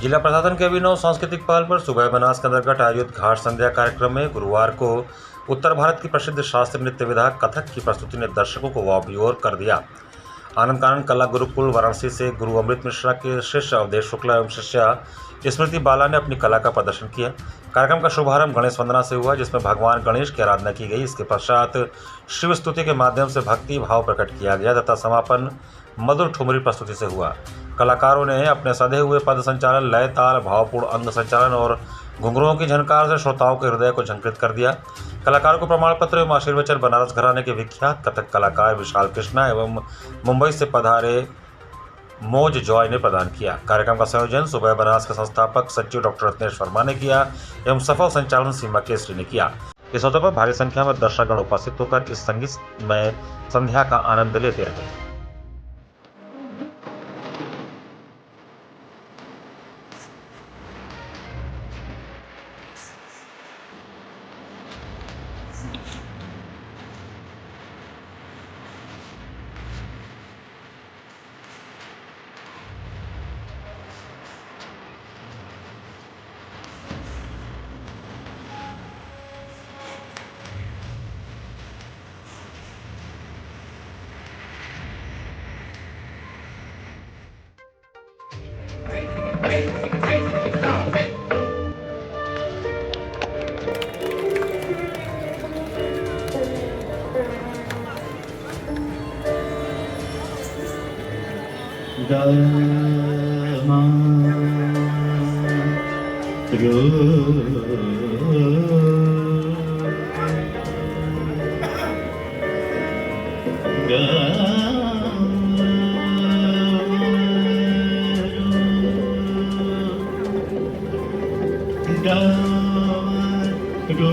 जिला प्रशासन के अभिनव सांस्कृतिक पहल पर सुबह बनास के अंतर्गत आयोजित घाट संध्या कार्यक्रम में गुरुवार को उत्तर भारत की प्रसिद्ध शास्त्रीय नृत्य विधा कथक की प्रस्तुति ने दर्शकों को वाभियोर कर दिया। आनंद कानन कला गुरुकुल वाराणसी से गुरु अमृत मिश्रा के शिष्य अवधेश शुक्ला एवं शिष्या स्मृति बाला ने अपनी कला का प्रदर्शन किया। कार्यक्रम का शुभारंभ गणेश वंदना से हुआ, जिसमें भगवान गणेश की आराधना की गई। इसके पश्चात शिव स्तुति के माध्यम से भक्ति भाव प्रकट किया गया तथा समापन मधुर ठुमरी प्रस्तुति से हुआ। कलाकारों ने अपने सधे हुए पद संचालन, लय ताल, भावपूर्ण अंग संचालन और घुंघरुओं की झनकार से श्रोताओं के हृदय को झंकृत कर दिया। कलाकारों को प्रमाण पत्र एवं आशीर्वचन बनारस घराने के विख्यात कथक कलाकार विशाल कृष्णा एवं मुंबई से पधारे मोज जॉय ने प्रदान किया। कार्यक्रम का संयोजन सुबह बनारस के संस्थापक सचिव डॉक्टर रत्नेश वर्मा ने किया एवं सफल संचालन सीमा केसरी ने किया। इस अवसर पर भारी संख्या में दर्शकगण उपस्थित होकर इस संगीतमय संध्या का आनंद लेते रहे। Go